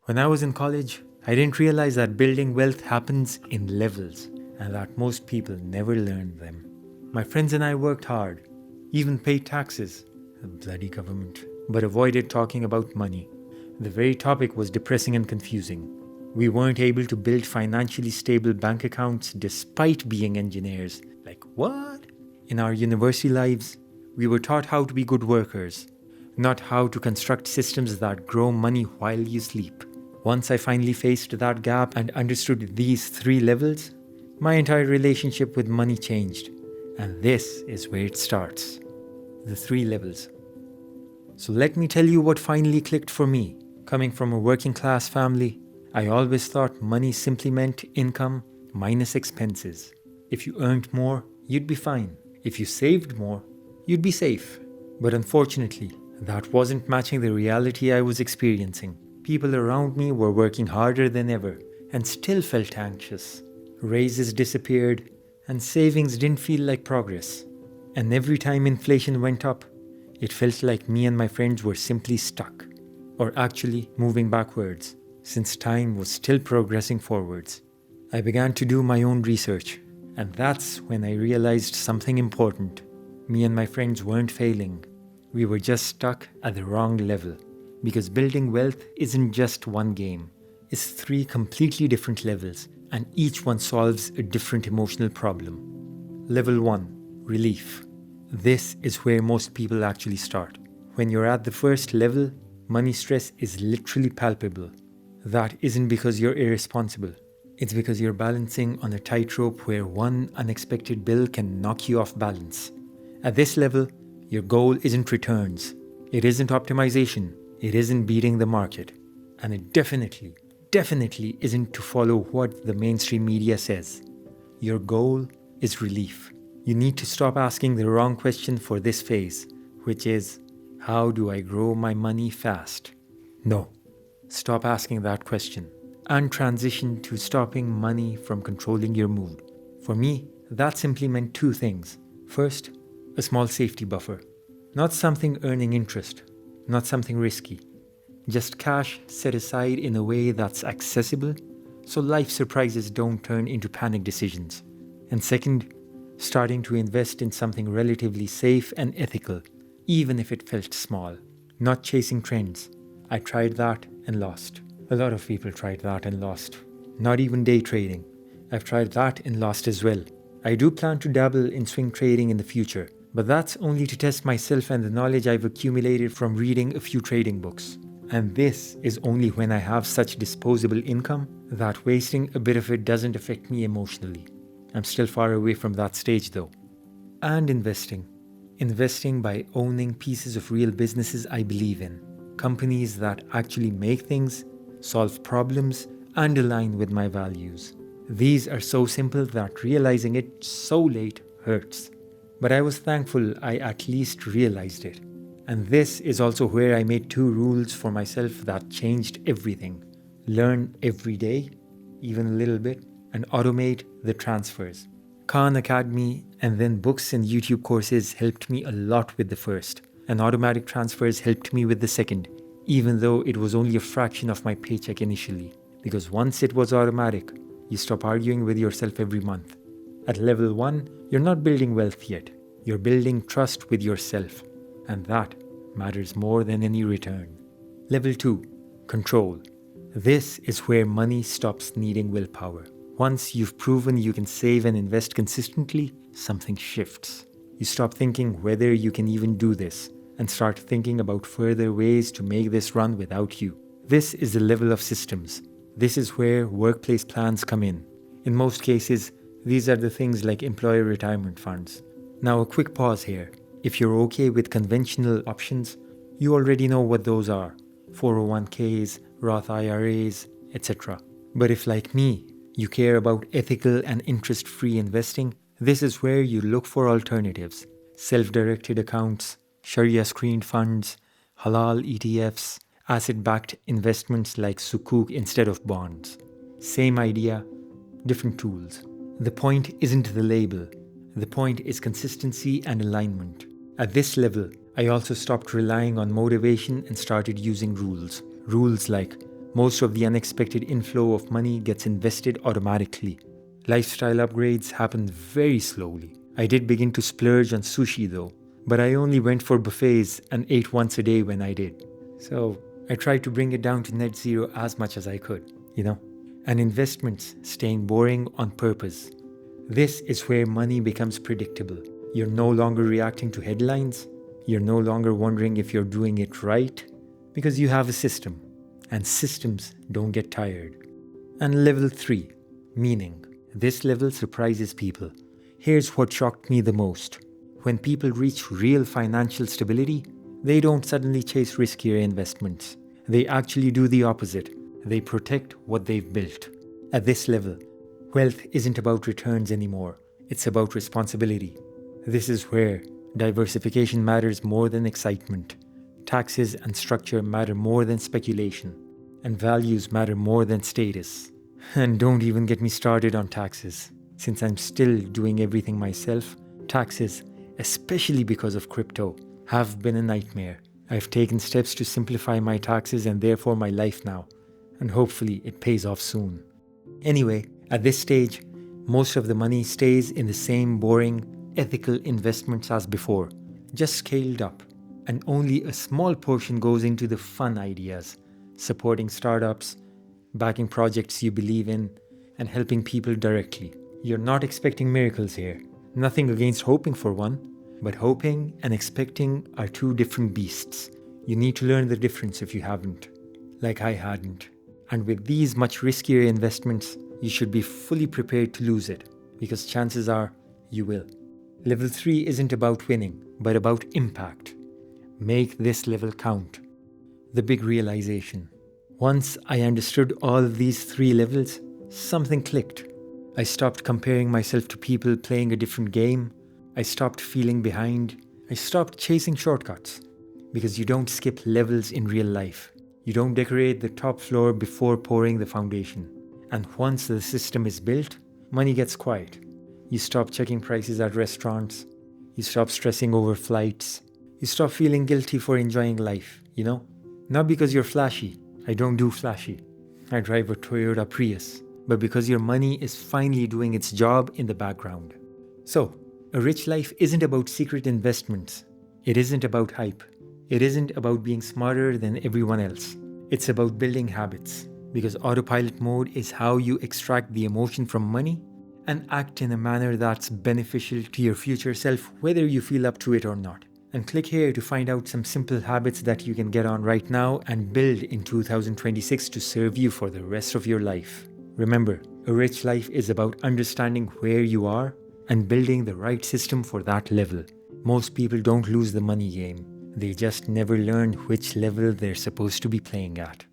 When I was in college, I didn't realize that building wealth happens in levels and that most people never learn them. My friends and I worked hard, even paid taxes, the bloody government, but avoided talking about money. The very topic was depressing and confusing. We weren't able to build financially stable bank accounts despite being engineers. Like, what? In our university lives, we were taught how to be good workers, not how to construct systems that grow money while you sleep. Once I finally faced that gap and understood these 3 levels, my entire relationship with money changed. And this is where it starts. The 3 levels. So let me tell you what finally clicked for me. Coming from a working class family, I always thought money simply meant income minus expenses. If you earned more, you'd be fine. If you saved more, you'd be safe. But unfortunately, that wasn't matching the reality I was experiencing. People around me were working harder than ever and still felt anxious. Raises disappeared and savings didn't feel like progress. And every time inflation went up, it felt like me and my friends were simply stuck, or actually moving backwards, since time was still progressing forwards. I began to do my own research, and that's when I realized something important. Me and my friends weren't failing. We were just stuck at the wrong level. Because building wealth isn't just one game. It's 3 completely different levels, and each one solves a different emotional problem. Level 1, relief. This is where most people actually start. When you're at the first level, money stress is literally palpable. That isn't because you're irresponsible. It's because you're balancing on a tightrope where one unexpected bill can knock you off balance. At this level, your goal isn't returns. It isn't optimization. It isn't beating the market. And it definitely isn't to follow what the mainstream media says. Your goal is relief. You need to stop asking the wrong question for this phase, which is, how do I grow my money fast? No, stop asking that question and transition to stopping money from controlling your mood. For me, that simply meant 2 things. First, a small safety buffer. Not something earning interest, not something risky. Just cash set aside in a way that's accessible so life surprises don't turn into panic decisions. And second, starting to invest in something relatively safe and ethical, even if it felt small. Not chasing trends. I tried that and lost. A lot of people tried that and lost. Not even day trading. I've tried that and lost as well. I do plan to dabble in swing trading in the future, but that's only to test myself and the knowledge I've accumulated from reading a few trading books. And this is only when I have such disposable income that wasting a bit of it doesn't affect me emotionally. I'm still far away from that stage though. And investing. Investing by owning pieces of real businesses I believe in. Companies that actually make things, solve problems, and align with my values. These are so simple that realizing it so late hurts. But I was thankful I at least realized it. And this is also where I made 2 rules for myself that changed everything. Learn every day, even a little bit, and automate the transfers. Khan Academy and then books and YouTube courses helped me a lot with the first, and automatic transfers helped me with the second, even though it was only a fraction of my paycheck initially. Because once it was automatic, you stop arguing with yourself every month. At level 1, you're not building wealth yet. You're building trust with yourself. And that matters more than any return. Level 2, control. This is where money stops needing willpower. Once you've proven you can save and invest consistently, something shifts. You stop thinking whether you can even do this and start thinking about further ways to make this run without you. This is the level of systems. This is where workplace plans come in. In most cases, these are the things like employer retirement funds. Now a quick pause here. If you're okay with conventional options, you already know what those are. 401ks, Roth IRAs, etc. But if like me, you care about ethical and interest-free investing, this is where you look for alternatives. Self-directed accounts, Sharia-screened funds, halal ETFs, asset-backed investments like sukuk instead of bonds. Same idea, different tools. The point isn't the label. The point is consistency and alignment. At this level, I also stopped relying on motivation and started using rules. Rules like Most of the unexpected inflow of money gets invested automatically. Lifestyle upgrades happen very slowly. I did begin to splurge on sushi though, but I only went for buffets and ate once a day when I did. So I tried to bring it down to net zero as much as I could, And investments staying boring on purpose. This is where money becomes predictable. You're no longer reacting to headlines. You're no longer wondering if you're doing it right, because you have a system, and systems don't get tired. And level 3, meaning. This level surprises people. Here's what shocked me the most. When people reach real financial stability, they don't suddenly chase riskier investments. They actually do the opposite. They protect what they've built. At this level, wealth isn't about returns anymore. It's about responsibility. This is where diversification matters more than excitement. Taxes and structure matter more than speculation. And values matter more than status. And don't even get me started on taxes. Since I'm still doing everything myself, taxes, especially because of crypto, have been a nightmare. I've taken steps to simplify my taxes and therefore my life now. And hopefully it pays off soon. Anyway, at this stage, most of the money stays in the same boring, ethical investments as before, just scaled up. And only a small portion goes into the fun ideas, supporting startups, backing projects you believe in, and helping people directly. You're not expecting miracles here. Nothing against hoping for one, but hoping and expecting are two different beasts. You need to learn the difference if you haven't, like I hadn't. And with these much riskier investments, you should be fully prepared to lose it, because chances are you will. Level 3 isn't about winning, but about impact. Make this level count. The big realization. Once I understood all of these 3 levels, something clicked. I stopped comparing myself to people playing a different game. I stopped feeling behind. I stopped chasing shortcuts. Because you don't skip levels in real life. You don't decorate the top floor before pouring the foundation. And once the system is built, money gets quiet. You stop checking prices at restaurants. You stop stressing over flights. You stop feeling guilty for enjoying life, Not because you're flashy. I don't do flashy. I drive a Toyota Prius. But because your money is finally doing its job in the background. So, a rich life isn't about secret investments. It isn't about hype. It isn't about being smarter than everyone else. It's about building habits. Because autopilot mode is how you extract the emotion from money and act in a manner that's beneficial to your future self, whether you feel up to it or not. And click here to find out some simple habits that you can get on right now and build in 2026 to serve you for the rest of your life. Remember, a rich life is about understanding where you are and building the right system for that level. Most people don't lose the money game. They just never learn which level they're supposed to be playing at.